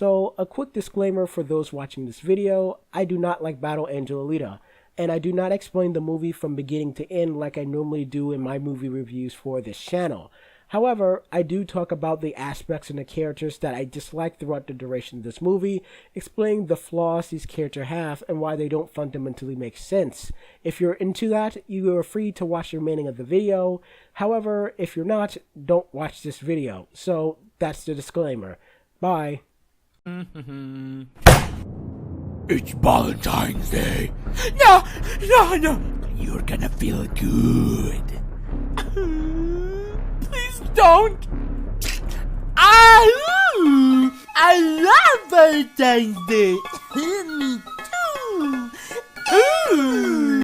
So, a quick disclaimer for those watching this video, I do not like Battle Angel Alita, and I do not explain the movie from beginning to end like I normally do in my movie reviews for this channel. However, I do talk about the aspects and the characters that I dislike throughout the duration of this movie, explaining the flaws these characters have and why they don't fundamentally make sense. If you're into that, you are free to watch the remaining of the video. However, if you're not, don't watch this video. So, that's the disclaimer. Bye. It's Valentine's Day. No! You're gonna feel good. Please don't. I love Valentine's Day. Me too.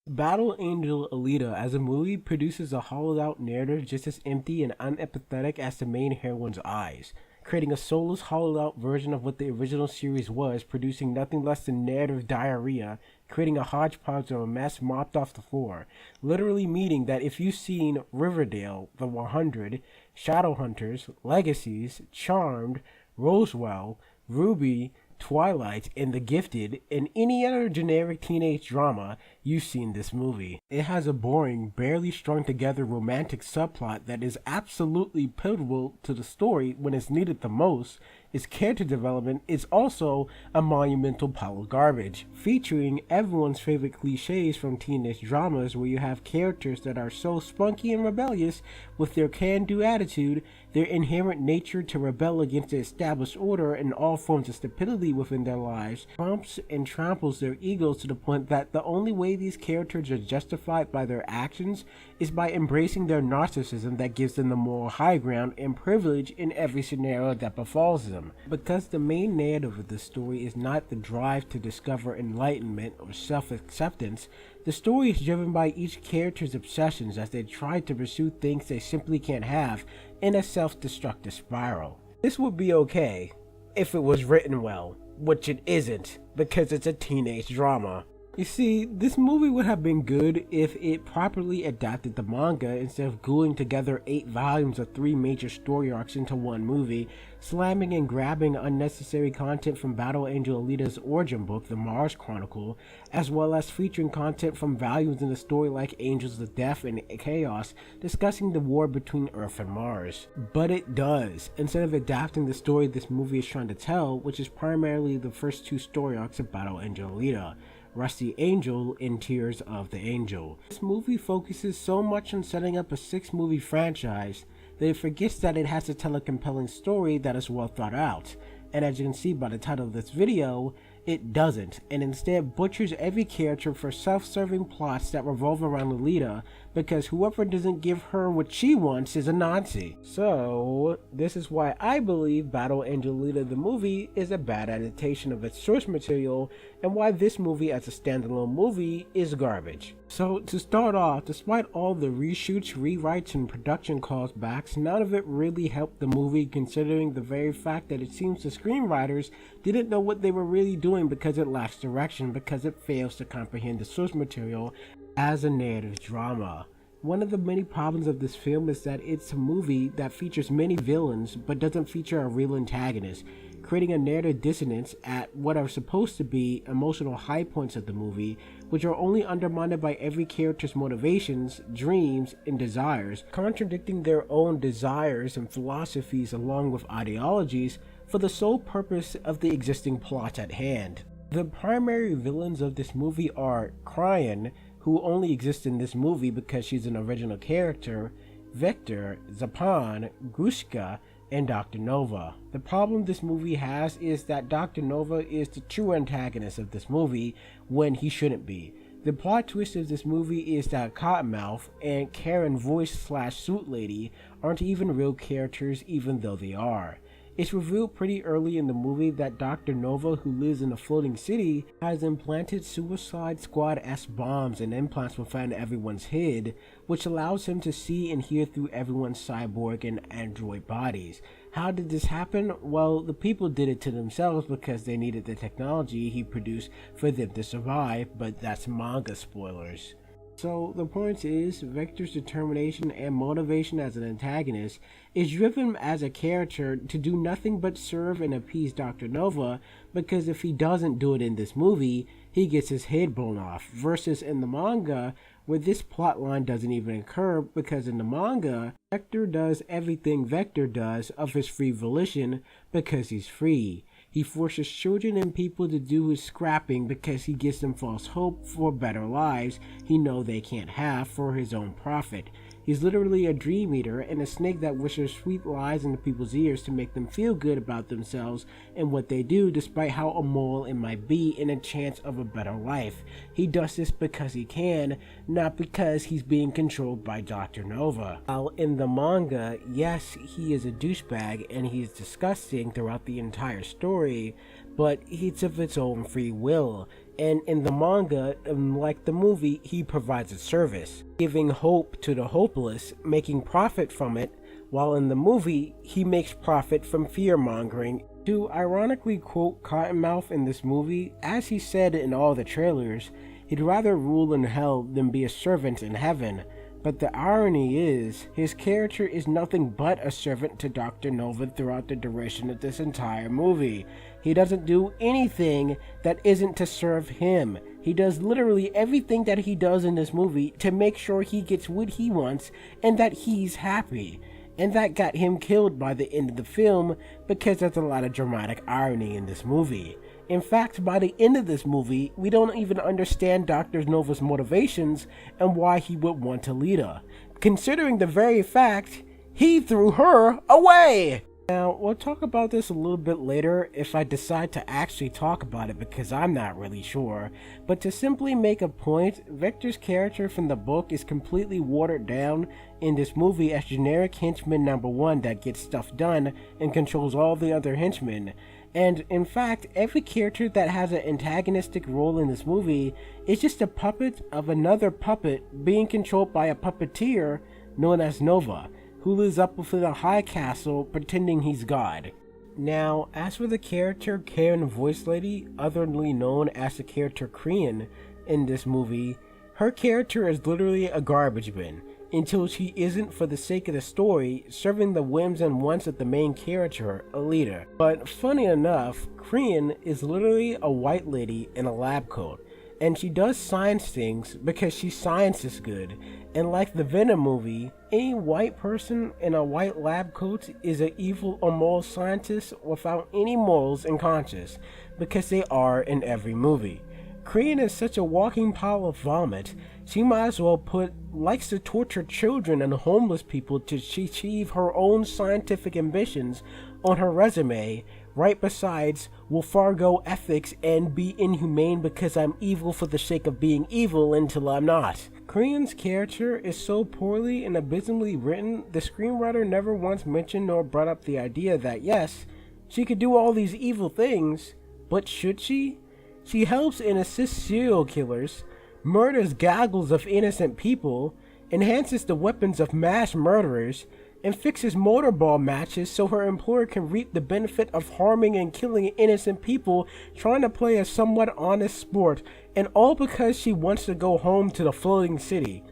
Battle Angel Alita as a movie produces a hollowed-out narrative just as empty and unempathetic as the main heroine's eyes, creating a soulless, hollowed-out version of what the original series was, producing nothing less than narrative diarrhea, creating a hodgepodge of a mess mopped off the floor, literally meaning that if you've seen Riverdale, The 100, Shadowhunters, Legacies, Charmed, Roswell, Ruby, Twilight, and The Gifted, and any other generic teenage drama, you've seen this movie. It has a boring, barely strung together romantic subplot that is absolutely pivotal to the story when it's needed the most. Its character development is also a monumental pile of garbage, featuring everyone's favorite cliches from teenage dramas where you have characters that are so spunky and rebellious with their can-do attitude, their inherent nature to rebel against the established order and all forms of stupidity within their lives, trumps and tramples their egos to the point that the only way these characters are justified by their actions is by embracing their narcissism that gives them the moral high ground and privilege in every scenario that befalls them. Because the main narrative of the story is not the drive to discover enlightenment or self-acceptance, the story is driven by each character's obsessions as they try to pursue things they simply can't have in a self-destructive spiral. This would be okay if it was written well, which it isn't, because it's a teenage drama. You see, this movie would have been good if it properly adapted the manga instead of gluing together 8 volumes of 3 major story arcs into one movie, slamming and grabbing unnecessary content from Battle Angel Alita's origin book, The Mars Chronicle, as well as featuring content from volumes in the story like Angels of Death and Chaos, discussing the war between Earth and Mars. But it does, instead of adapting the story this movie is trying to tell, which is primarily the first 2 story arcs of Battle Angel Alita, Rusty Angel and Tears of the Angel. This movie focuses so much on setting up a 6-movie franchise that it forgets that it has to tell a compelling story that is well thought out, and as you can see by the title of this video, it doesn't, and instead butchers every character for self-serving plots that revolve around Alita, because whoever doesn't give her what she wants is a Nazi. So, this is why I believe Battle Angel Alita the movie is a bad adaptation of its source material, and why this movie as a standalone movie is garbage. So, to start off, despite all the reshoots, rewrites, and production callbacks, none of it really helped the movie, considering the very fact that it seems the screenwriters didn't know what they were really doing because it lacks direction, because it fails to comprehend the source material as a narrative drama. One of the many problems of this film is that it's a movie that features many villains but doesn't feature a real antagonist, creating a narrative dissonance at what are supposed to be emotional high points of the movie, which are only undermined by every character's motivations, dreams, and desires, contradicting their own desires and philosophies along with ideologies for the sole purpose of the existing plot at hand. The primary villains of this movie are Cryan, who only exists in this movie because she's an original character, Victor, Zapan, Grushka, and Dr. Nova. The problem this movie has is that Dr. Nova is the true antagonist of this movie when he shouldn't be. The plot twist of this movie is that Cottonmouth and Karen Voice/Suit Lady aren't even real characters, even though they are. It's revealed pretty early in the movie that Dr. Nova, who lives in a floating city, has implanted Suicide Squad-esque bombs and implants within everyone's head, which allows him to see and hear through everyone's cyborg and android bodies. How did this happen? Well, the people did it to themselves because they needed the technology he produced for them to survive, but that's manga spoilers. So the point is, Vector's determination and motivation as an antagonist is driven as a character to do nothing but serve and appease Dr. Nova, because if he doesn't do it in this movie, he gets his head blown off, versus in the manga, where this plotline doesn't even occur, because in the manga, Vector does everything Vector does of his free volition because he's free. He forces children and people to do his scrapping because he gives them false hope for better lives he know they can't have for his own profit. He's literally a dream eater and a snake that whispers sweet lies into people's ears to make them feel good about themselves and what they do, despite how immoral it might be, in a chance of a better life. He does this because he can, not because he's being controlled by Dr. Nova. While in the manga, yes, he is a douchebag and he's disgusting throughout the entire story, but it's of its own free will. And in the manga, like the movie, he provides a service, giving hope to the hopeless, making profit from it, while in the movie, he makes profit from fear-mongering. To ironically quote Cottonmouth in this movie, as he said in all the trailers, he'd rather rule in hell than be a servant in heaven. But the irony is, his character is nothing but a servant to Dr. Nova throughout the duration of this entire movie. He doesn't do anything that isn't to serve him. He does literally everything that he does in this movie to make sure he gets what he wants and that he's happy. And that got him killed by the end of the film, because there's a lot of dramatic irony in this movie. In fact, by the end of this movie, we don't even understand Dr. Nova's motivations and why he would want Alita, considering the very fact he threw her away! Now, we'll talk about this a little bit later if I decide to actually talk about it, because I'm not really sure. But to simply make a point, Vector's character from the book is completely watered down in this movie as generic henchman number one that gets stuff done and controls all the other henchmen. And in fact, every character that has an antagonistic role in this movie is just a puppet of another puppet being controlled by a puppeteer known as Nova, who lives up within a high castle pretending he's God. Now, as for the character Karen Voice Lady, otherly known as the character Korean in this movie, her character is literally a garbage bin, until she isn't, for the sake of the story, serving the whims and wants of the main character, Alita. But funny enough, Korean is literally a white lady in a lab coat, and she does science things because she science is good. And like the Venom movie, any white person in a white lab coat is an evil or moral scientist without any morals and conscience, because they are in every movie. Korean is such a walking pile of vomit, she might as well likes to torture children and homeless people to achieve her own scientific ambitions on her resume, right besides will forego ethics and be inhumane because I'm evil for the sake of being evil until I'm not. Korean's character is so poorly and abysmally written, the screenwriter never once mentioned nor brought up the idea that yes, she could do all these evil things, but should she? She helps and assists serial killers, murders gaggle of innocent people, enhances the weapons of mass murderers, and fixes motorball matches so her employer can reap the benefit of harming and killing innocent people trying to play a somewhat honest sport, and all because she wants to go home to the floating city.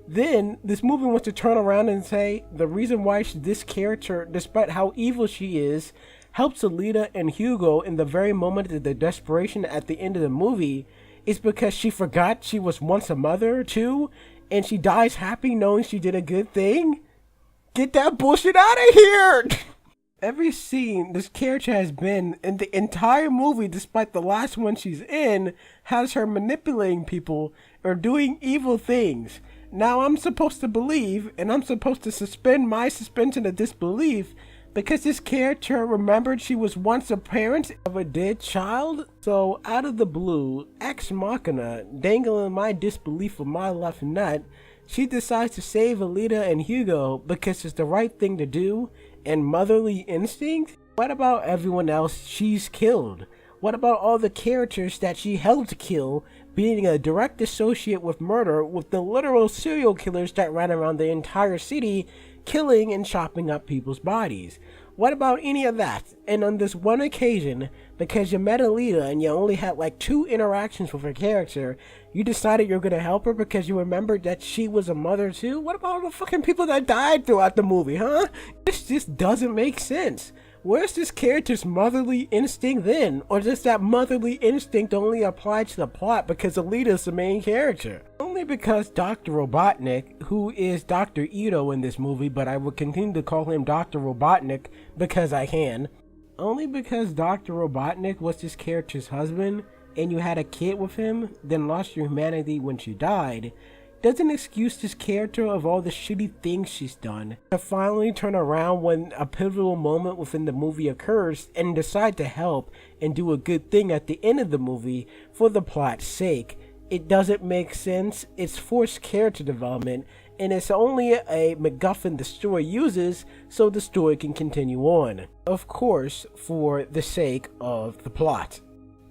Then, this movie wants to turn around and say the reason why this character, despite how evil she is, helps Alita and Hugo in the very moment of the desperation at the end of the movie is because she forgot she was once a mother too, and she dies happy knowing she did a good thing? Get that bullshit out of here! Every scene this character has been in the entire movie, despite the last one she's in, has her manipulating people or doing evil things. Now I'm supposed to believe, and I'm supposed to suspend my suspension of disbelief, because this character remembered she was once a parent of a dead child? So, out of the blue, ex machina, dangling my disbelief of my left nut, she decides to save Alita and Hugo because it's the right thing to do, and motherly instinct? What about everyone else she's killed? What about all the characters that she helped kill, being a direct associate with murder with the literal serial killers that ran around the entire city, killing and chopping up people's bodies? What about any of that? And on this one occasion, because you met Alita and you only had like 2 interactions with her character, you decided you're gonna help her because you remembered that she was a mother too? What about all the fucking people that died throughout the movie, huh? This just doesn't make sense. Where's this character's motherly instinct then? Or does that motherly instinct only apply to the plot because Alita's the main character? Only because Dr. Robotnik, who is Dr. Ito in this movie, but I will continue to call him Dr. Robotnik because I can. Only because Dr. Robotnik was this character's husband, and you had a kid with him, then lost your humanity when she died, doesn't excuse this character of all the shitty things she's done to finally turn around when a pivotal moment within the movie occurs and decide to help and do a good thing at the end of the movie for the plot's sake. It doesn't make sense, it's forced character development, and it's only a MacGuffin the story uses so the story can continue on. Of course, for the sake of the plot.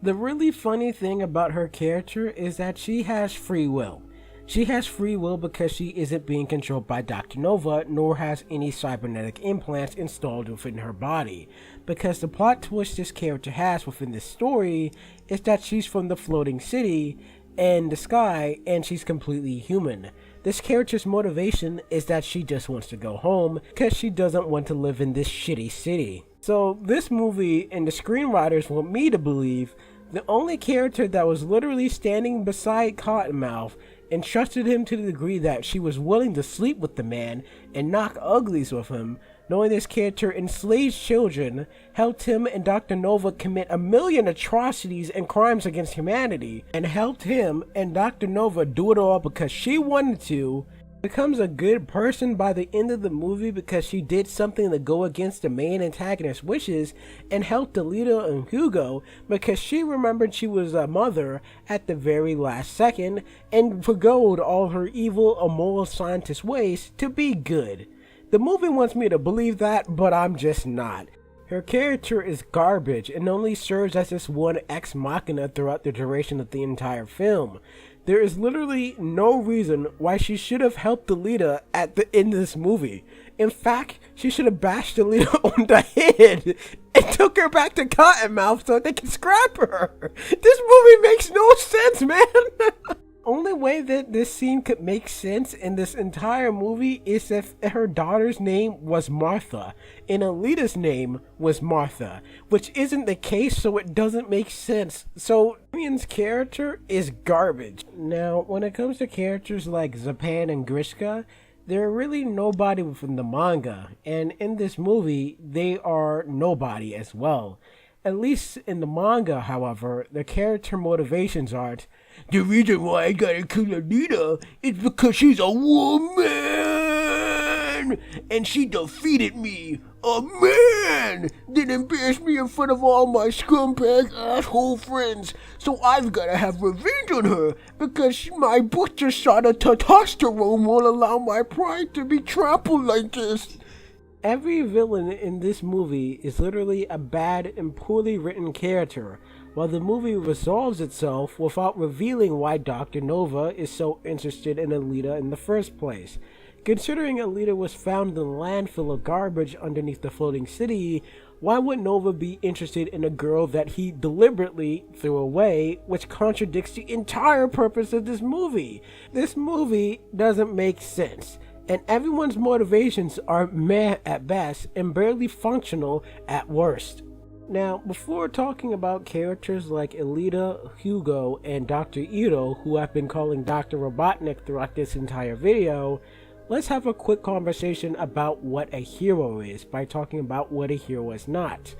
The really funny thing about her character is that she has free will. She has free will because she isn't being controlled by Dr. Nova, nor has any cybernetic implants installed within her body. Because the plot twist this character has within this story is that she's from the floating city and the sky, and she's completely human. This character's motivation is that she just wants to go home because she doesn't want to live in this shitty city. So this movie and the screenwriters want me to believe the only character that was literally standing beside Cottonmouth and trusted him to the degree that she was willing to sleep with the man and knock uglies with him, knowing this character enslaves children, helped him and Dr. Nova commit 1,000,000 atrocities and crimes against humanity, and helped him and Dr. Nova do it all because she wanted to, becomes a good person by the end of the movie because she did something to go against the main antagonist's wishes, and helped Alita and Hugo because she remembered she was a mother at the very last second and forgoed all her evil immoral scientist ways to be good. The movie wants me to believe that, but I'm just not. Her character is garbage and only serves as this one ex machina throughout the duration of the entire film. There is literally no reason why she should have helped Alita at the end of this movie. In fact, she should have bashed Alita on the head and took her back to Cottonmouth so they can scrap her. This movie makes no sense, man. Only way that this scene could make sense in this entire movie is if her daughter's name was Martha and Alita's name was Martha, which isn't the case, so it doesn't make sense. So Damian's character is garbage. Now, when it comes to characters like Zapan and Grishka, they're really nobody within the manga, and in this movie, they are nobody as well. At least in the manga, however, the character motivations aren't, "The reason why I gotta kill Alita is because she's a woman, and she defeated me, a man, then embarrassed me in front of all my scumbag asshole friends, so I've gotta have revenge on her, because my butcher shot of testosterone won't allow my pride to be trampled like this." Every villain in this movie is literally a bad and poorly written character, while the movie resolves itself without revealing why Dr. Nova is so interested in Alita in the first place. Considering Alita was found in the landfill of garbage underneath the floating city, why would Nova be interested in a girl that he deliberately threw away, which contradicts the entire purpose of this movie? This movie doesn't make sense, and everyone's motivations are meh at best and barely functional at worst. Now, before talking about characters like Alita, Hugo, and Dr. Ito, who I've been calling Dr. Robotnik throughout this entire video, let's have a quick conversation about what a hero is by talking about what a hero is not.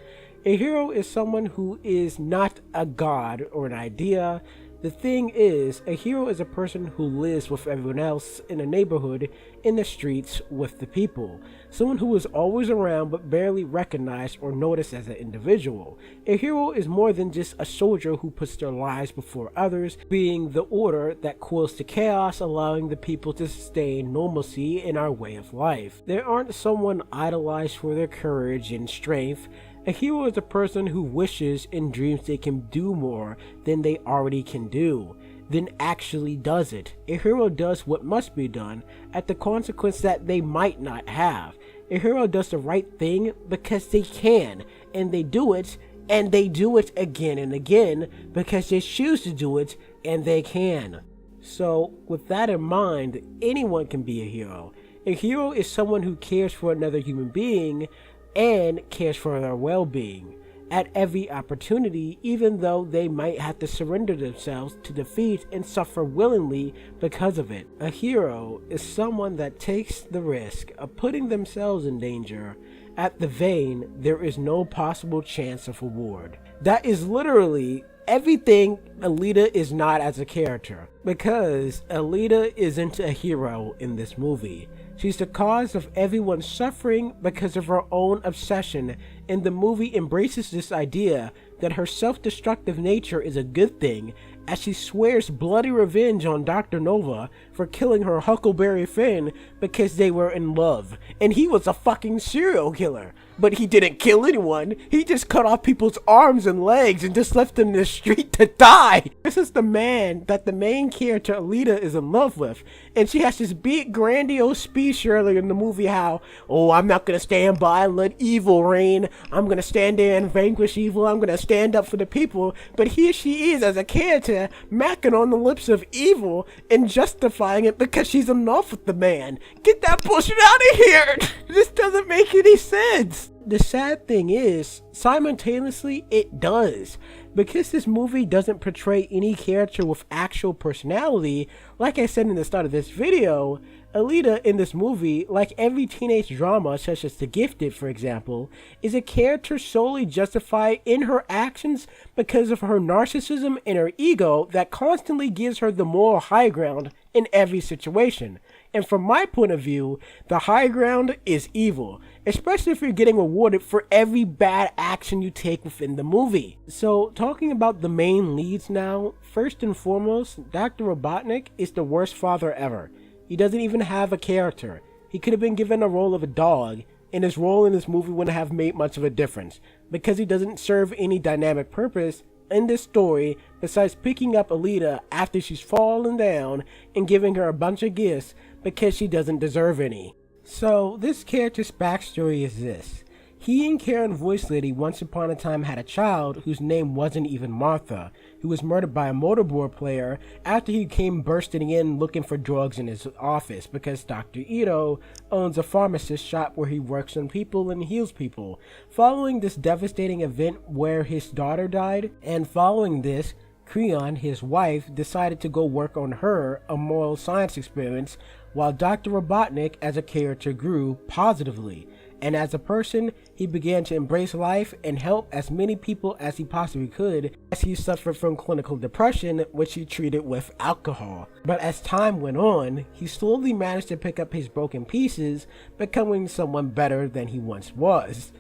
A hero is someone who is not a god or an idea. The thing is, a hero is a person who lives with everyone else in a neighborhood, in the streets, with the people. Someone who is always around but barely recognized or noticed as an individual. A hero is more than just a soldier who puts their lives before others, being the order that quells the chaos, allowing the people to sustain normalcy in our way of life. They aren't someone idolized for their courage and strength. A hero is a person who wishes and dreams they can do more than they already can do, then actually does it. A hero does what must be done at the consequence that they might not have. A hero does the right thing because they can, and they do it, and they do it again and again because they choose to do it, and they can. So, with that in mind, anyone can be a hero. A hero is someone who cares for another human being and cares for their well-being at every opportunity, even though they might have to surrender themselves to defeat and suffer willingly because of it. A hero is someone that takes the risk of putting themselves in danger. At the vein, there is no possible chance of reward. That is literally everything Alita is not as a character, because Alita isn't a hero in this movie. She's the cause of everyone's suffering because of her own obsession, and the movie embraces this idea that her self-destructive nature is a good thing, as she swears bloody revenge on Dr. Nova for killing her Huckleberry Finn because they were in love. And he was a fucking serial killer. But he didn't kill anyone, he just cut off people's arms and legs and just left them in the street to die. This is the man that the main character Alita is in love with. And she has this big grandiose speech earlier in the movie how, oh, I'm not gonna stand by and let evil reign. I'm gonna stand there and vanquish evil. I'm gonna stand up for the people. But here she is as a character macking on the lips of evil and justifying it because she's in love with the man. Get that bullshit out of here. This doesn't make any sense. The sad thing is, simultaneously, it does. Because this movie doesn't portray any character with actual personality, like I said in the start of this video, Alita in this movie, like every teenage drama such as The Gifted for example, is a character solely justified in her actions because of her narcissism and her ego that constantly gives her the moral high ground in every situation. And from my point of view, the high ground is evil, especially if you're getting rewarded for every bad action you take within the movie. So, talking about the main leads now, first and foremost, Dr. Robotnik is the worst father ever. He doesn't even have a character. He could have been given a role of a dog, and his role in this movie wouldn't have made much of a difference, because he doesn't serve any dynamic purpose in this story besides picking up Alita after she's fallen down and giving her a bunch of gifts because she doesn't deserve any. So this character's backstory is this. He and Karen Voice Lady once upon a time had a child whose name wasn't even Martha, who was murdered by a motorboard player after he came bursting in looking for drugs in his office because Dr. Ito owns a pharmacist shop where he works on people and heals people. Following this devastating event where his daughter died, and following this, Creon, his wife, decided to go work on her, a moral science experiment, while Dr. Robotnik as a character grew positively. And as a person, he began to embrace life and help as many people as he possibly could as he suffered from clinical depression, which he treated with alcohol. But as time went on, he slowly managed to pick up his broken pieces, becoming someone better than he once was.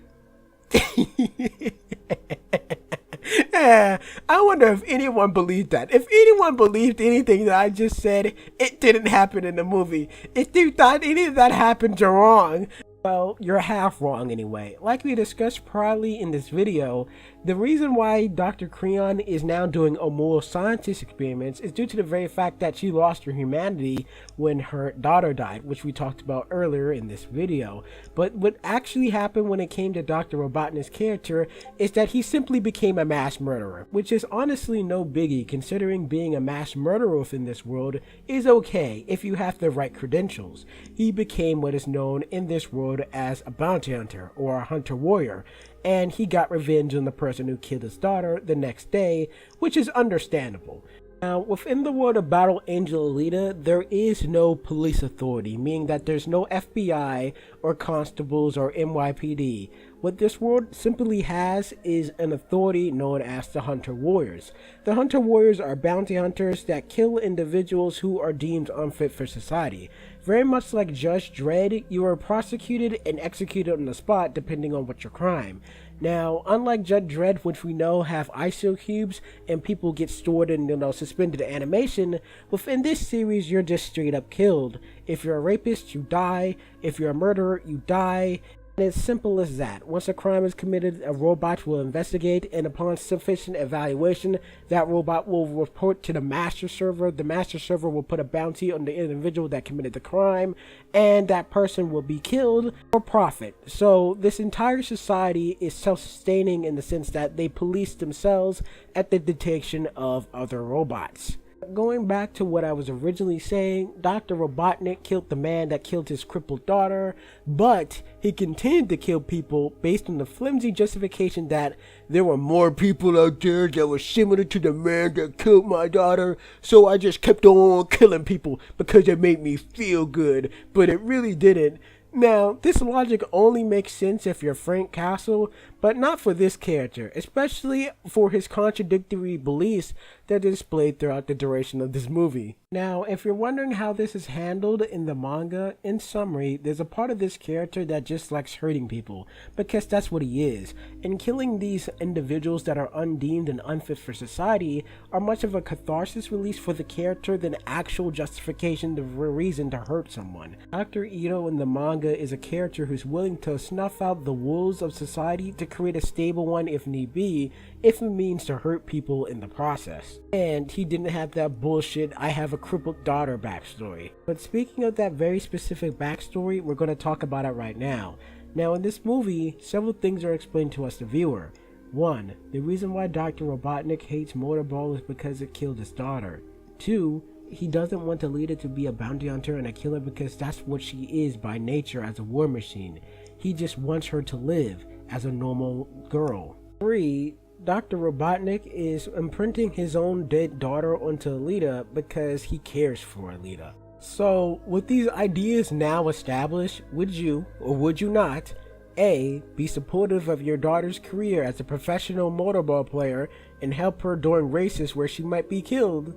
I wonder if anyone believed that. If anyone believed anything that I just said, it didn't happen in the movie. If you thought any of that happened, you're wrong. Well, you're half wrong anyway. Like we discussed priorly in this video, the reason why Dr. Creon is now doing moral scientist experiments is due to the very fact that she lost her humanity when her daughter died, which we talked about earlier in this video. But what actually happened when it came to Dr. Robotnik's character is that he simply became a mass murderer, which is honestly no biggie considering being a mass murderer within this world is okay if you have the right credentials. He became what is known in this world as a bounty hunter or a hunter warrior, and he got revenge on the person who killed his daughter the next day, which is understandable. Now, within the world of Battle Angel Alita, there is no police authority, meaning that there's no FBI or constables or NYPD. What this world simply has is an authority known as the Hunter Warriors. The Hunter Warriors are bounty hunters that kill individuals who are deemed unfit for society. Very much like Judge Dredd, you are prosecuted and executed on the spot depending on what your crime. Now, unlike Judge Dredd, which we know have ISO cubes and people get stored in suspended animation, within this series you're just straight up killed. If you're a rapist, you die. If you're a murderer, you die. And it's simple as that. Once a crime is committed, a robot will investigate, and upon sufficient evaluation, that robot will report to the master server. The master server will put a bounty on the individual that committed the crime, and that person will be killed for profit. So this entire society is self-sustaining in the sense that they police themselves at the detection of other robots. Going back to what I was originally saying, Dr. Robotnik killed the man that killed his crippled daughter, but he continued to kill people based on the flimsy justification that there were more people out there that were similar to the man that killed my daughter, so I just kept on killing people because it made me feel good, but it really didn't. Now, this logic only makes sense if you're Frank Castle, but not for this character, especially for his contradictory beliefs that are displayed throughout the duration of this movie. Now, if you're wondering how this is handled in the manga, in summary, there's a part of this character that just likes hurting people, because that's what he is, and killing these individuals that are undeemed and unfit for society are much of a catharsis release for the character than actual justification the reason to hurt someone. Dr. Ito in the manga is a character who's willing to snuff out the wolves of society to create a stable one if need be, if it means to hurt people in the process. And he didn't have that bullshit "I have a crippled daughter" backstory. But speaking of that very specific backstory, we're going to talk about it right now. Now in this movie, several things are explained to us the viewer. 1. The reason why Dr. Robotnik hates Motorball is because it killed his daughter. 2. He doesn't want Alita to be a bounty hunter and a killer because that's what she is by nature as a war machine. He just wants her to live as a normal girl. 3. Dr. Robotnik is imprinting his own dead daughter onto Alita because he cares for Alita. So, with these ideas now established, would you, or would you not, A. Be supportive of your daughter's career as a professional motorball player and help her during races where she might be killed?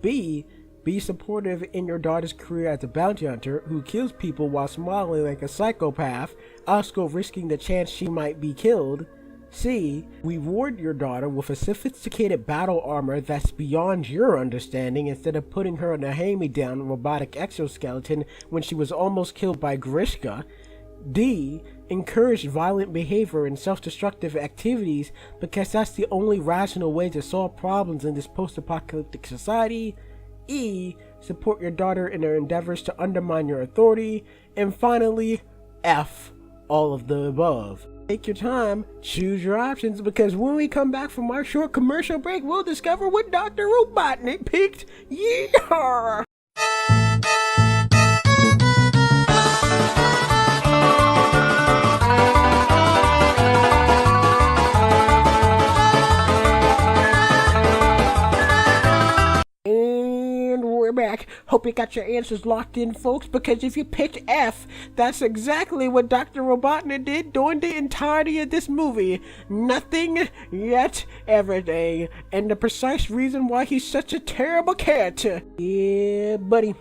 B. Be supportive in your daughter's career as a bounty hunter who kills people while smiling like a psychopath, also risking the chance she might be killed. C. Reward your daughter with a sophisticated battle armor that's beyond your understanding instead of putting her in a hand-me-down robotic exoskeleton when she was almost killed by Grishka. D. Encourage violent behavior and self-destructive activities because that's the only rational way to solve problems in this post-apocalyptic society. E. Support your daughter in her endeavors to undermine your authority. And finally, F. All of the above. Take your time, choose your options, because when we come back from our short commercial break, we'll discover what Dr. Robotnik picked. Yeehaw! Back. Hope you got your answers locked in, folks, because if you picked F, that's exactly what Dr. Robotnik did during the entirety of this movie. Nothing, yet everything, and the precise reason why he's such a terrible character. Yeah, buddy.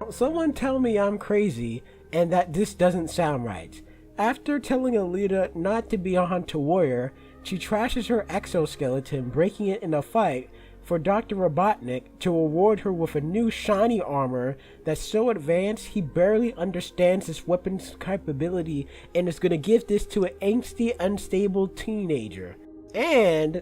Someone tell me I'm crazy and that this doesn't sound right. After telling Alita not to be a hunter warrior, she trashes her exoskeleton, breaking it in a fight, for Dr. Robotnik to reward her with a new shiny armor that's so advanced he barely understands its weapon's capability and is gonna give this to an angsty, unstable teenager. And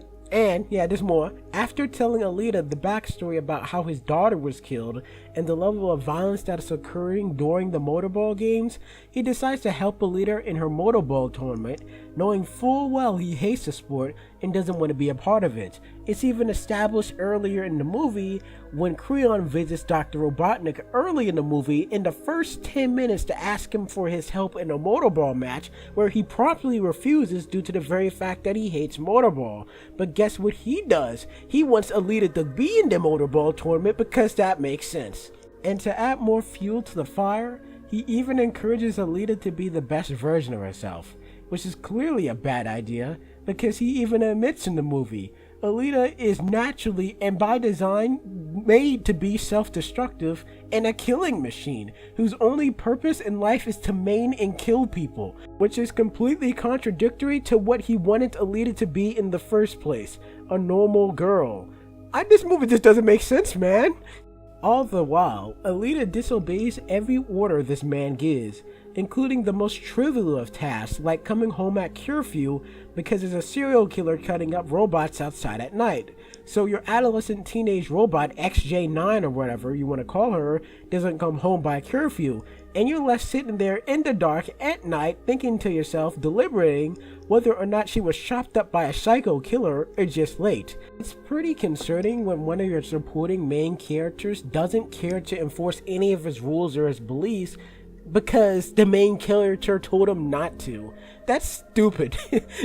yeah, there's more. After telling Alita the backstory about how his daughter was killed and the level of violence that is occurring during the motorball games, he decides to help Alita in her motorball tournament, knowing full well he hates the sport and doesn't want to be a part of it. It's even established earlier in the movie when Creon visits Dr. Robotnik early in the movie in the first 10 minutes to ask him for his help in a motorball match, where he promptly refuses due to the very fact that he hates motorball. But guess what he does? He wants Alita to be in the motorball tournament because that makes sense. And to add more fuel to the fire, he even encourages Alita to be the best version of herself, which is clearly a bad idea because he even admits in the movie, Alita is naturally and by design made to be self-destructive and a killing machine whose only purpose in life is to maim and kill people, which is completely contradictory to what he wanted Alita to be in the first place, a normal girl. This movie just doesn't make sense, man. All the while, Alita disobeys every order this man gives, including the most trivial of tasks like coming home at curfew because there's a serial killer cutting up robots outside at night. So your adolescent teenage robot XJ9 or whatever you want to call her doesn't come home by curfew, and you're left sitting there in the dark at night thinking to yourself, deliberating whether or not she was chopped up by a psycho killer or just late. It's pretty concerning when one of your supporting main characters doesn't care to enforce any of his rules or his beliefs because the main character told him not to. That's stupid.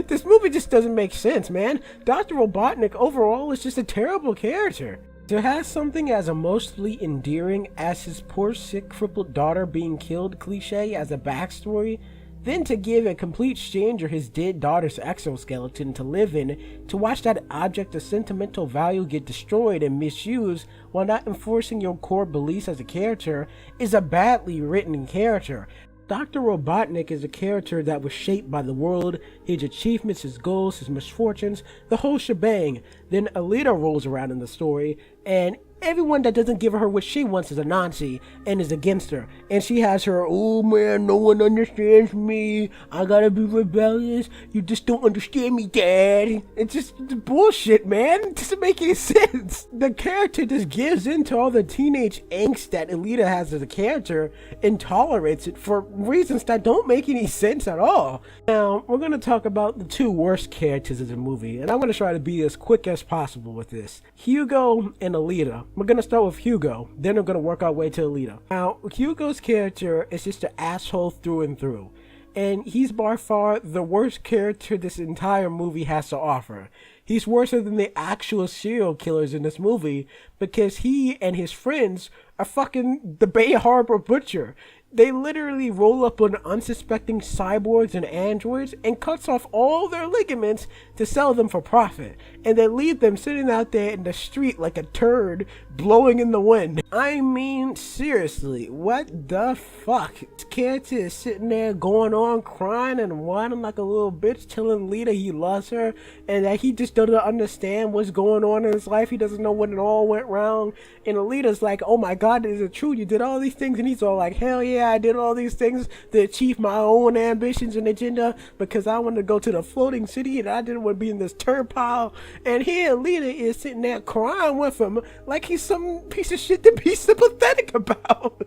This movie just doesn't make sense, man. Dr. Robotnik overall is just a terrible character. To have something as emotionally endearing as his poor sick crippled daughter being killed cliche as a backstory, then to give a complete stranger his dead daughter's exoskeleton to live in, to watch that object of sentimental value get destroyed and misused while not enforcing your core beliefs as a character, is a badly written character. Dr. Robotnik is a character that was shaped by the world, his achievements, his goals, his misfortunes, the whole shebang. Then Alita rolls around in the story, and everyone that doesn't give her what she wants is a Nazi and is against her. And she has her, oh man, no one understands me, I gotta be rebellious, you just don't understand me, Dad. It's just bullshit, man. It doesn't make any sense. The character just gives in to all the teenage angst that Alita has as a character and tolerates it for reasons that don't make any sense at all. Now, we're gonna talk about the two worst characters of the movie, and I'm gonna try to be as quick as possible with this. Hugo and Alita. We're gonna start with Hugo, then we're gonna work our way to Alita. Now, Hugo's character is just an asshole through and through, and he's by far the worst character this entire movie has to offer. He's worse than the actual serial killers in this movie because he and his friends are fucking the Bay Harbor Butcher. They literally roll up on unsuspecting cyborgs and androids and cuts off all their ligaments to sell them for profit, and they leave them sitting out there in the street like a turd blowing in the wind. I mean, seriously, what the fuck? This character is sitting there going on crying and whining like a little bitch, telling Lita he loves her and that he just doesn't understand what's going on in his life. He doesn't know when it all went wrong, and Alita's like, oh my god, is it true? You did all these things? And he's all like, hell yeah, I did all these things to achieve my own ambitions and agenda because I wanted to go to the floating city and I didn't want to be in this turd pile. And here Alita is sitting there crying with him like he's some piece of shit to be sympathetic about.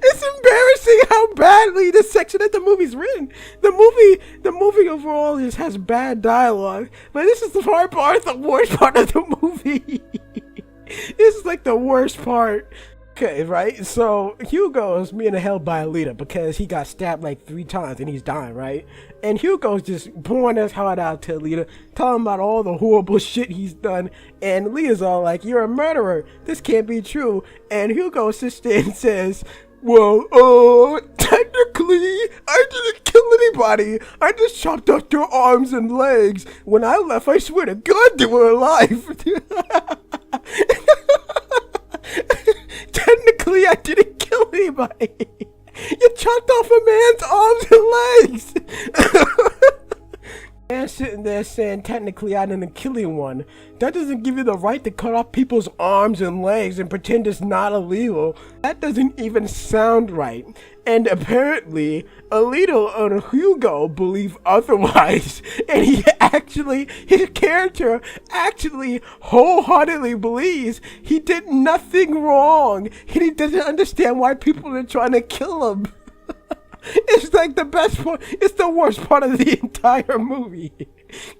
It's embarrassing how badly this section of the movie's written. The movie overall has bad dialogue, but this is the the worst part of the movie. This is like the worst part. Okay, right? So Hugo is being held by Alita because he got stabbed like 3 times and he's dying, right? And Hugo's just pouring his heart out to Alita, telling about all the horrible shit he's done. And Alita's all like, you're a murderer. This can't be true. And Hugo sits there and says, well, technically, I didn't kill anybody. I just chopped off their arms and legs. When I left, I swear to God they were alive. Technically, I didn't kill anybody. You chopped off a man's arms and legs. Man sitting there saying, technically, I didn't kill anyone. That doesn't give you the right to cut off people's arms and legs and pretend it's not illegal. That doesn't even sound right. And apparently, Alita and Hugo believe otherwise. And his character actually wholeheartedly believes he did nothing wrong. And he doesn't understand why people are trying to kill him. It's like the best part. It's the worst part of the entire movie.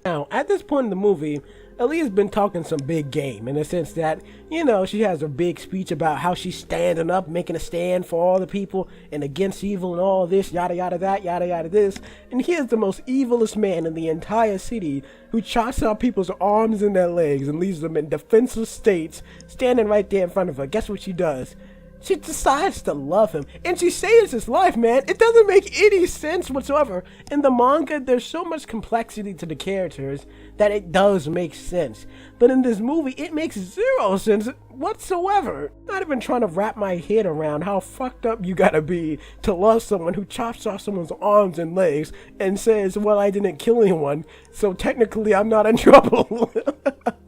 Now, at this point in the movie, Alita's been talking some big game in the sense that, you know, she has a big speech about how she's standing up, making a stand for all the people and against evil and all this, yada yada that, yada yada this. And here's the most evilest man in the entire city who chops out people's arms and their legs and leaves them in defenseless states, standing right there in front of her. Guess what she does? She decides to love him, and she saves his life, man. It doesn't make any sense whatsoever. In the manga, there's so much complexity to the characters that it does make sense. But in this movie, it makes 0 sense whatsoever. I'm not even trying to wrap my head around how fucked up you gotta be to love someone who chops off someone's arms and legs and says, well, I didn't kill anyone, so technically I'm not in trouble.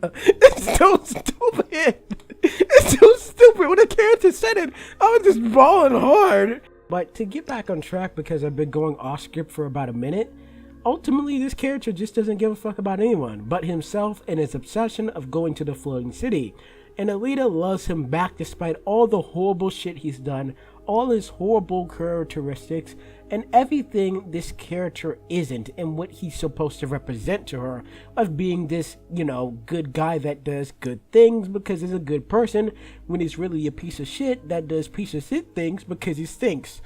It's so stupid. It's so stupid. When the character said it, I was just bawling hard. But to get back on track, because I've been going off script for about a minute, ultimately this character just doesn't give a fuck about anyone but himself and his obsession of going to the floating city. And Alita loves him back despite all the horrible shit he's done, all his horrible characteristics, and everything this character isn't, and what he's supposed to represent to her, of being this, good guy that does good things because he's a good person, when he's really a piece of shit that does piece of shit things because he stinks.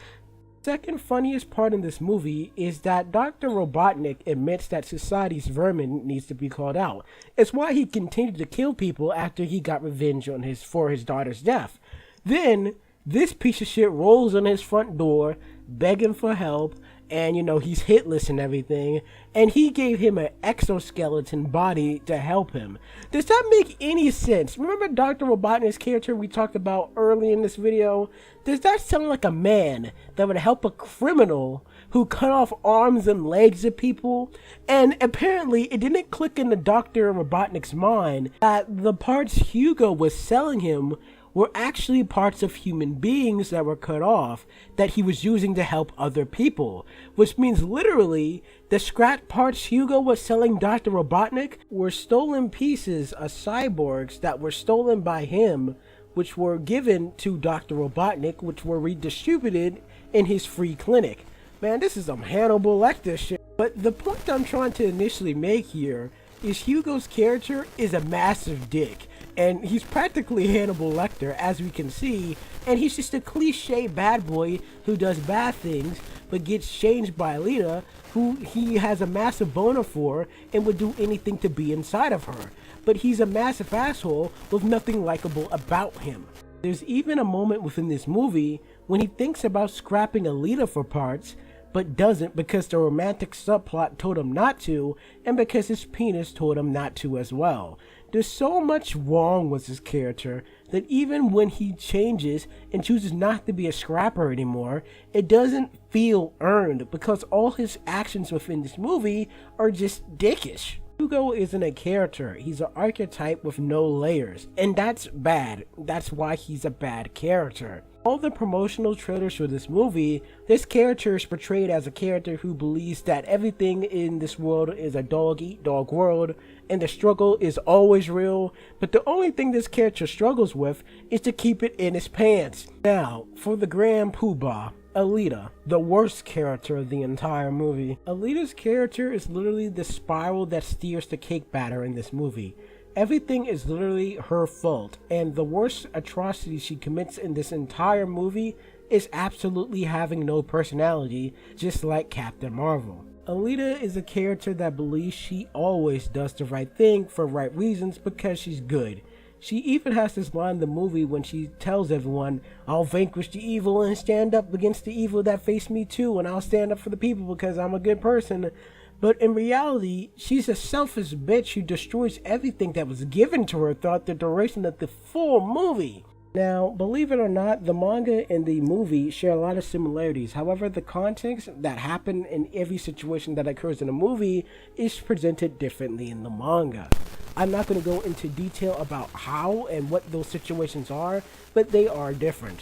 Second funniest part in this movie is that Dr. Robotnik admits that society's vermin needs to be called out. It's why he continued to kill people after he got revenge for his daughter's death. Then, this piece of shit rolls on his front door, begging for help, and he's hitless and everything, and he gave him an exoskeleton body to help him. Does that make any sense? Remember Dr. Robotnik's character we talked about early in this video? Does that sound like a man that would help a criminal who cut off arms and legs of people? And apparently it didn't click into Dr. Robotnik's mind that the parts Hugo was selling him were actually parts of human beings that were cut off that he was using to help other people. Which means literally, the scrap parts Hugo was selling Dr. Robotnik were stolen pieces of cyborgs that were stolen by him, which were given to Dr. Robotnik, which were redistributed in his free clinic. Man, this is some Hannibal Lecter shit. But the point I'm trying to initially make here is Hugo's character is a massive dick. And he's practically Hannibal Lecter, as we can see, and he's just a cliche bad boy who does bad things, but gets changed by Alita, who he has a massive boner for, and would do anything to be inside of her. But he's a massive asshole with nothing likable about him. There's even a moment within this movie when he thinks about scrapping Alita for parts, but doesn't because the romantic subplot told him not to, and because his penis told him not to as well. There's so much wrong with his character that even when he changes and chooses not to be a scrapper anymore, it doesn't feel earned because all his actions within this movie are just dickish. Hugo isn't a character, he's an archetype with no layers, and that's bad. That's why he's a bad character. All the promotional trailers for this movie, this character is portrayed as a character who believes that everything in this world is a dog-eat-dog world, and the struggle is always real, but the only thing this character struggles with is to keep it in his pants. Now, for the grand poobah, Alita, the worst character of the entire movie. Alita's character is literally the spiral that steers the cake batter in this movie. Everything is literally her fault, and the worst atrocity she commits in this entire movie is absolutely having no personality, just like Captain Marvel. Alita is a character that believes she always does the right thing for right reasons because she's good. She even has this line in the movie when she tells everyone, "I'll vanquish the evil and stand up against the evil that face me too, and I'll stand up for the people because I'm a good person." But in reality, she's a selfish bitch who destroys everything that was given to her throughout the duration of the full movie. Now, believe it or not, the manga and the movie share a lot of similarities. However, the context that happened in every situation that occurs in a movie is presented differently in the manga. I'm not going to go into detail about how and what those situations are, but they are different.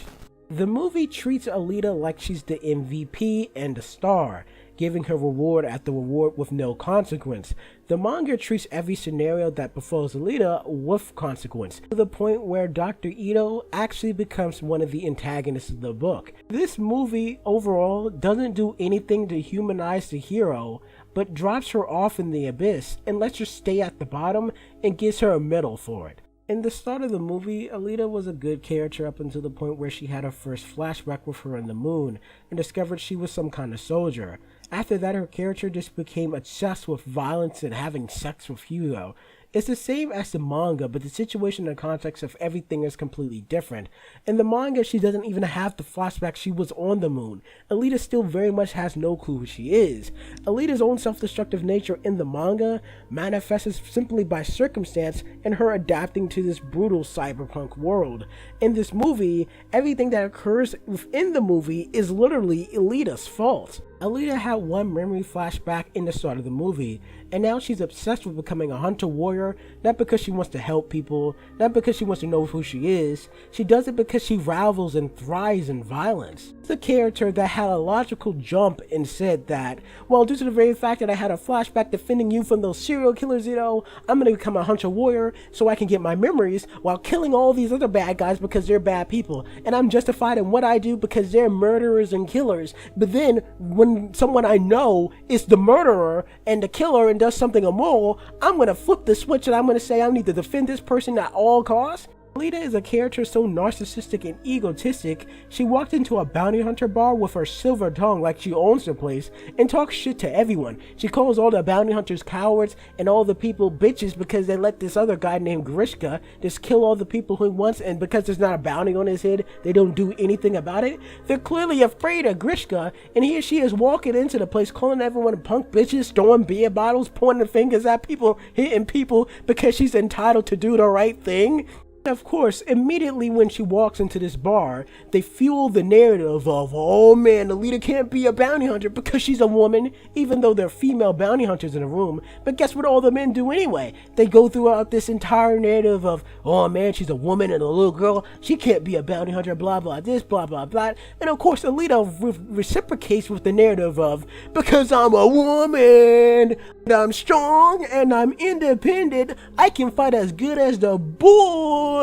The movie treats Alita like she's the MVP and the star, giving her reward after reward with no consequence. The manga treats every scenario that befalls Alita with consequence, to the point where Dr. Ito actually becomes one of the antagonists of the book. This movie overall doesn't do anything to humanize the hero, but drops her off in the abyss and lets her stay at the bottom and gives her a medal for it. In the start of the movie, Alita was a good character up until the point where she had her first flashback with her on the moon and discovered she was some kind of soldier. After that, her character just became obsessed with violence and having sex with Hugo. It's the same as the manga, but the situation and context of everything is completely different. In the manga, she doesn't even have the flashback she was on the moon. Alita still very much has no clue who she is. Alita's own self-destructive nature in the manga manifests simply by circumstance and her adapting to this brutal cyberpunk world. In this movie, everything that occurs within the movie is literally Alita's fault. Alita had one memory flashback in the start of the movie, and now she's obsessed with becoming a hunter warrior, not because she wants to help people, not because she wants to know who she is. She does it because she revels and thrives in violence. It's a character that had a logical jump and said that, well, due to the very fact that I had a flashback defending you from those serial killers, I'm gonna become a hunter warrior so I can get my memories while killing all these other bad guys because they're bad people, and I'm justified in what I do because they're murderers and killers. But then when someone I know is the murderer and the killer and does something immoral, I'm gonna flip the switch and I'm gonna say I need to defend this person at all costs. Alita is a character so narcissistic and egotistic, she walked into a bounty hunter bar with her silver tongue like she owns the place and talks shit to everyone. She calls all the bounty hunters cowards and all the people bitches because they let this other guy named Grishka just kill all the people he wants, and because there's not a bounty on his head, they don't do anything about it. They're clearly afraid of Grishka, and here she is walking into the place calling everyone punk bitches, throwing beer bottles, pointing fingers at people, hitting people because she's entitled to do the right thing. Of course, immediately when she walks into this bar, they fuel the narrative of, oh man, Alita can't be a bounty hunter because she's a woman, even though there are female bounty hunters in the room. But guess what all the men do anyway? They go throughout this entire narrative of, oh man, she's a woman and a little girl, she can't be a bounty hunter, blah blah this, blah blah blah. And of course, Alita reciprocates with the narrative of, because I'm a woman, I'm strong and I'm independent, I can fight as good as the boys.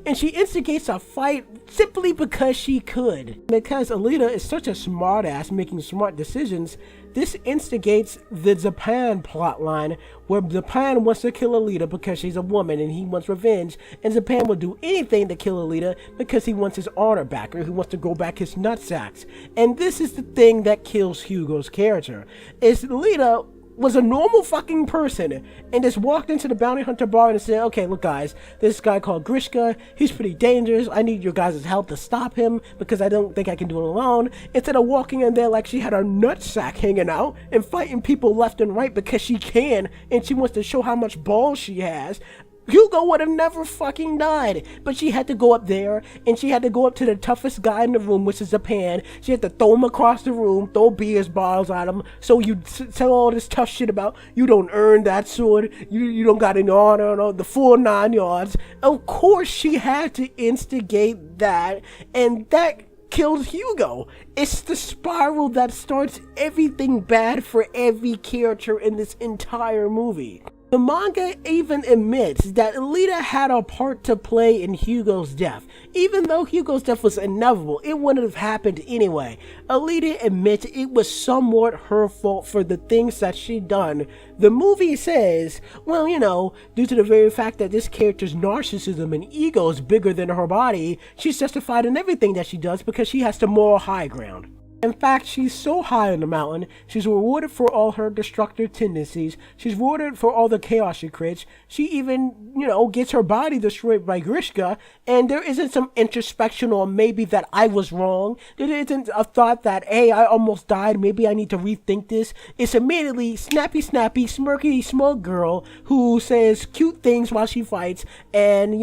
And she instigates a fight simply because she could. Because Alita is such a smartass making smart decisions, this instigates the Japan plotline where Japan wants to kill Alita because she's a woman and he wants revenge, and Japan will do anything to kill Alita because he wants his honor back, or he wants to go back his nutsacks. And this is the thing that kills Hugo's character, is Alita was a normal fucking person and just walked into the bounty hunter bar and said, okay, look guys, this guy called Grishka, he's pretty dangerous, I need your guys' help to stop him because I don't think I can do it alone. Instead of walking in there like she had her nutsack hanging out and fighting people left and right because she can and she wants to show how much balls she has, Hugo would have never fucking died. But she had to go up there, and she had to go up to the toughest guy in the room, which is Japan. She had to throw him across the room, throw beers bottles at him, so you tell all this tough shit about you don't earn that sword, you don't got any honor, the full 9 yards. Of course she had to instigate that, and that kills Hugo. It's the spiral that starts everything bad for every character in this entire movie. The manga even admits that Alita had a part to play in Hugo's death. Even though Hugo's death was inevitable, it wouldn't have happened anyway. Alita admits it was somewhat her fault for the things that she done. The movie says, well, due to the very fact that this character's narcissism and ego is bigger than her body, she's justified in everything that she does because she has the moral high ground. In fact, she's so high on the mountain, she's rewarded for all her destructive tendencies, she's rewarded for all the chaos she creates, she even, gets her body destroyed by Grishka, and there isn't some introspection or maybe that I was wrong, there isn't a thought that, hey, I almost died, maybe I need to rethink this. It's immediately snappy, smirky, smug girl who says cute things while she fights, and,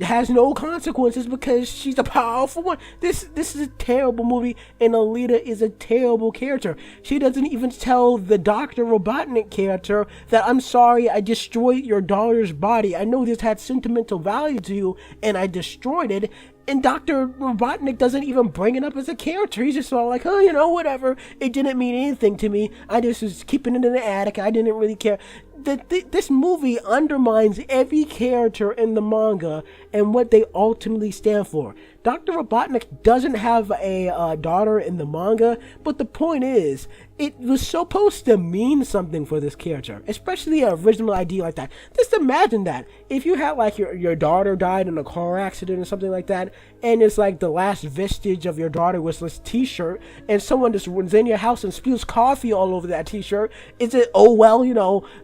has no consequences because she's a powerful one. This is a terrible movie, and Alita is a terrible character. She doesn't even tell the Dr. Robotnik character that I'm sorry I destroyed your daughter's body. I know this had sentimental value to you and I destroyed it. And Dr. Robotnik doesn't even bring it up as a character. He's just all like, oh, whatever. It didn't mean anything to me. I just was keeping it in the attic. I didn't really care. This movie undermines every character in the manga and what they ultimately stand for. Dr. Robotnik doesn't have a daughter in the manga, but the point is, it was supposed to mean something for this character, especially an original idea like that. Just imagine that. If you had like your daughter died in a car accident or something like that, and it's like the last vestige of your daughter was this t-shirt, and someone just runs in your house and spills coffee all over that t-shirt, is it, oh well,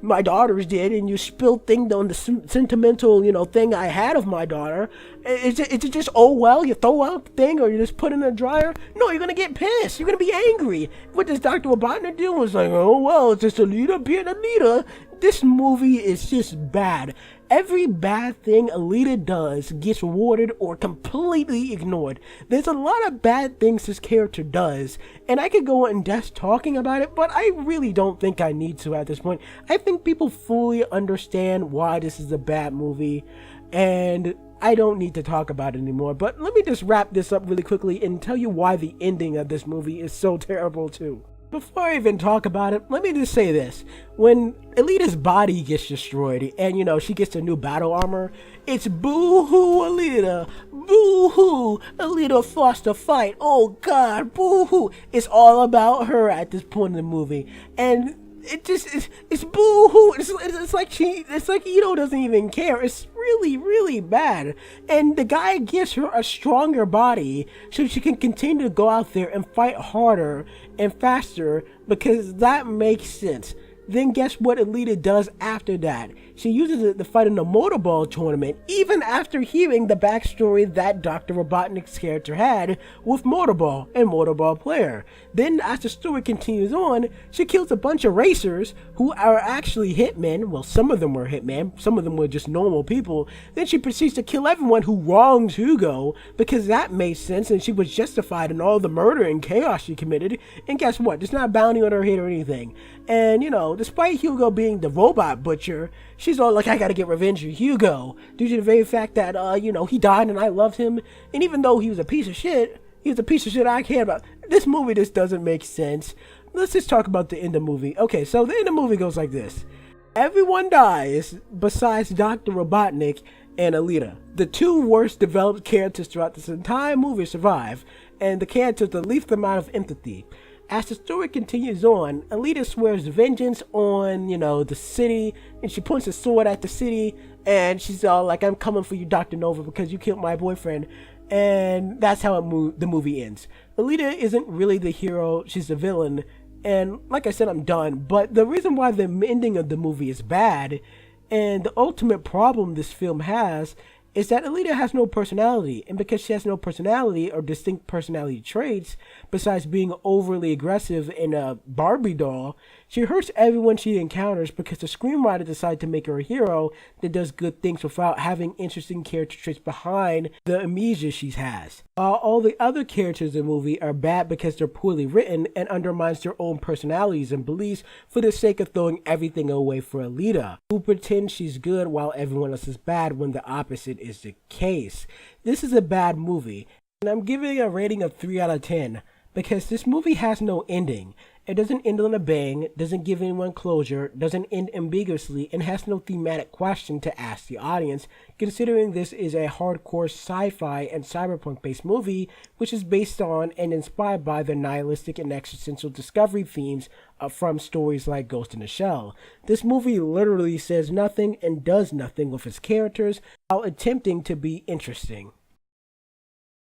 my daughter's dead, and you spilled things on the sentimental, thing I had of my daughter? Is it just, oh well, you throw out the thing or you just put it in the dryer? No, you're gonna get pissed. You're gonna be angry. What does Dr. Robotnik do? Was like, oh well, it's just Alita being Alita. This movie is just bad. Every bad thing Alita does gets rewarded or completely ignored. There's a lot of bad things this character does, and I could go in depth talking about it, but I really don't think I need to at this point. I think people fully understand why this is a bad movie, and I don't need to talk about it anymore. But let me just wrap this up really quickly and tell you why the ending of this movie is so terrible too. Before I even talk about it, let me just say this. When Alita's body gets destroyed and, she gets a new battle armor, it's boo-hoo Alita, boo-hoo, Alita forced to fight, oh god, boo-hoo. It's all about her at this point in the movie. And it's boo-hoo. It's like Ito doesn't even care. It's really, really bad. And the guy gives her a stronger body so she can continue to go out there and fight harder and faster, because that makes sense. Then guess what Alita does after that? She uses it to fight in the motorball tournament, even after hearing the backstory that Dr. Robotnik's character had with motorball and motorball player. Then as the story continues on, she kills a bunch of racers who are actually hitmen. Well, some of them were hitmen, some of them were just normal people. Then she proceeds to kill everyone who wrongs Hugo, because that made sense and she was justified in all the murder and chaos she committed. And guess what? There's not a bounty on her head or anything. And despite Hugo being the robot butcher, she's all like, I gotta get revenge on Hugo, due to the very fact that, he died and I loved him. And even though he was a piece of shit I care about. This movie just doesn't make sense. Let's just talk about the end of the movie. Okay, so the end of the movie goes like this. Everyone dies besides Dr. Robotnik and Alita. The two worst developed characters throughout this entire movie survive, and the characters with the least amount of empathy. As the story continues on, Alita swears vengeance on, the city, and she points a sword at the city, and she's all like, I'm coming for you, Dr. Nova, because you killed my boyfriend. And that's how the movie ends. Alita isn't really the hero, she's the villain. And like I said, I'm done. But the reason why the ending of the movie is bad, and the ultimate problem this film has, is that Alita has no personality. And because she has no personality or distinct personality traits, besides being overly aggressive in a Barbie doll, she hurts everyone she encounters because the screenwriter decided to make her a hero that does good things without having interesting character traits behind the amnesia she has. While all the other characters in the movie are bad because they're poorly written and undermines their own personalities and beliefs for the sake of throwing everything away for Alita, who pretends she's good while everyone else is bad when the opposite is the case. This is a bad movie, and I'm giving it a rating of 3 out of 10 because this movie has no ending. It doesn't end on a bang, doesn't give anyone closure, doesn't end ambiguously, and has no thematic question to ask the audience, considering this is a hardcore sci-fi and cyberpunk-based movie, which is based on and inspired by the nihilistic and existential discovery themes from stories like Ghost in the Shell. This movie literally says nothing and does nothing with its characters while attempting to be interesting.